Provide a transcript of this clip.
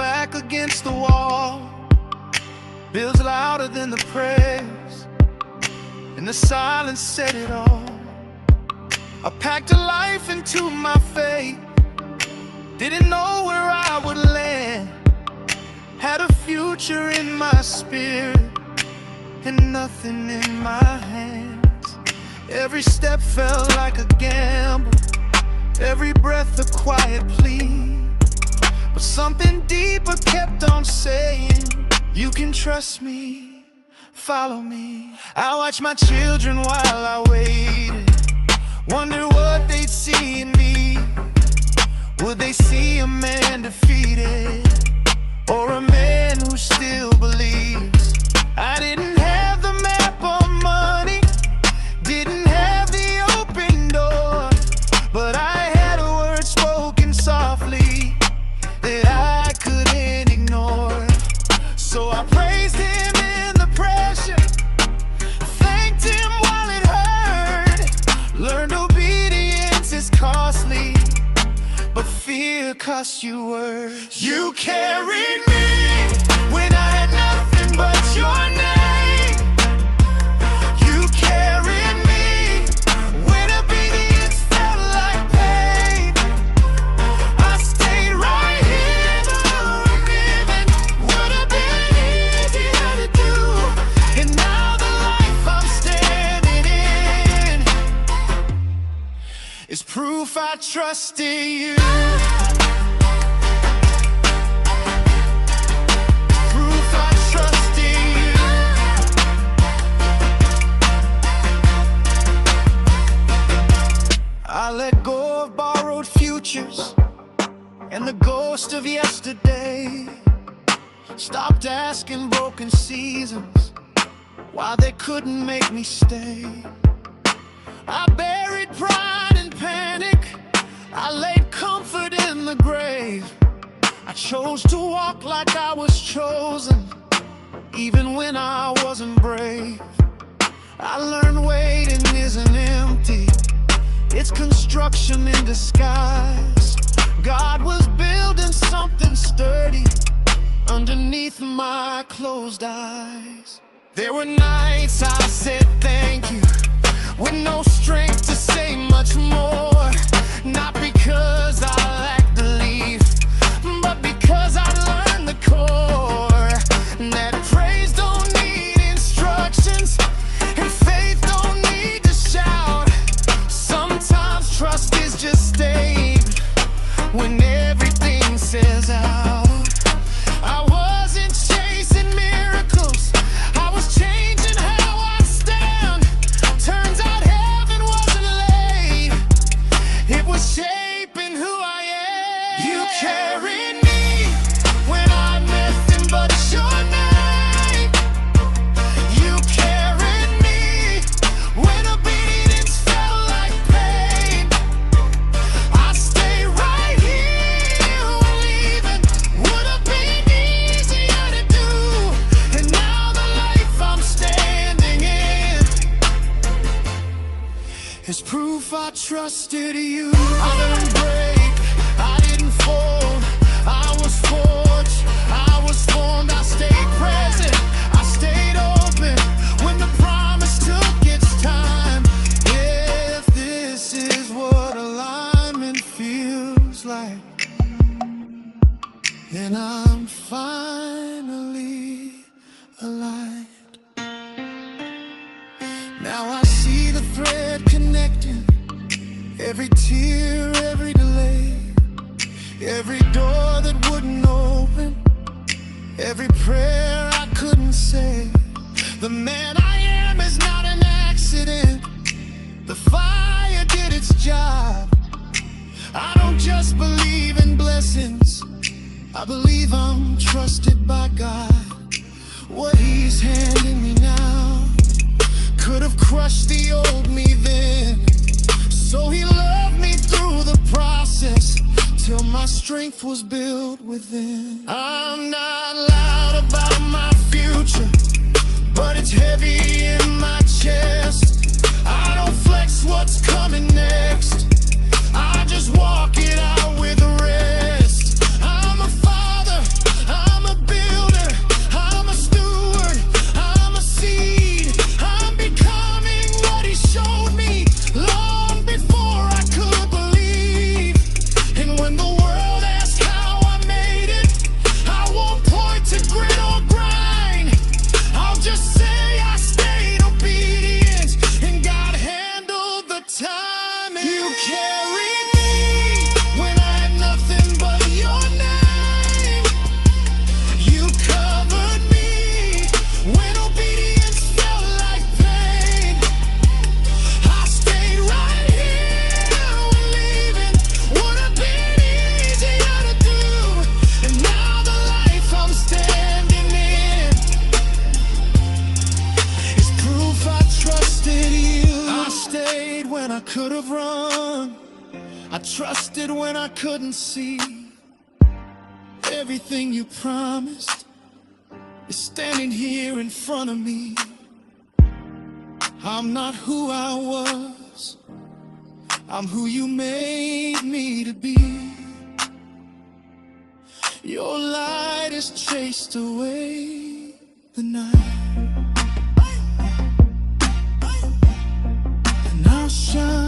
back against the wall, bills louder than the prayers, and the silence said it all. I packed a life into my faith, didn't know where I would land. Had a future in my spirit and nothing in my hands. Every step felt like a gamble, every breath a quiet plea. But something deeper kept on saying, you can trust me, follow me. I watched my children while I waited, wonder what they'd see in me. Would they see a man defeated, or a man who still believes? I didn't have the map or money, didn't have the open door, but I had a word spoken softly that I couldn't ignore. So I praised him in the pressure, thanked him while it hurt. Learned obedience is costly, but fear costs you worse. You carried me when I had nothing but your name. You carried me when obedience felt like pain. I stayed right here, though forgiven would have been easier to do. And now the life I'm standing in is proof I trusted you. I let go of borrowed futures and the ghost of yesterday. Stopped asking broken seasons why they couldn't make me stay. I buried pride and panic, I laid comfort in the grave. I chose to walk like I was chosen, even when I wasn't brave. I learned waiting isn't empty, it's construction in disguise. God was building something sturdy underneath my closed eyes. There were nights I said thank you, with no strength to say much more. Not because I lacked belief, but because I learned the core. That praise don't need instructions, and faith don't need to shout. Sometimes trust is just staying when everything says out. I wasn't chasing miracles, I was changing how I stand. Turns out heaven wasn't late, it was shaping who I am. You carried me when I had nothing but your name. You carried me when obedience felt like pain. I stayed right here when leaving would have been easier to do. And now the life I'm standing in is proof I trusted you. I didn't break, I didn't fold, I was forged, I was formed. I stayed present, I stayed open when the promise took its time. If this is what alignment feels like, then I'm finally aligned. Now I see the thread connecting, every tear, every delay, every door that wouldn't open, every prayer I couldn't say. The man I am is not an accident, the fire did its job. I don't just believe in blessings, I believe I'm trusted by God. What he's handing me now could have crushed the old me then. So he loved me through the process till my strength was built within. I'm not loud about my future, but it's heavy in my chest. I don't flex what's coming next, I just walk it out with the rest. I'm a father trusted when I couldn't see. Everything you promised is standing here in front of me. I'm not who I was, I'm who you made me to be. Your light has chased away the night, and I'll shine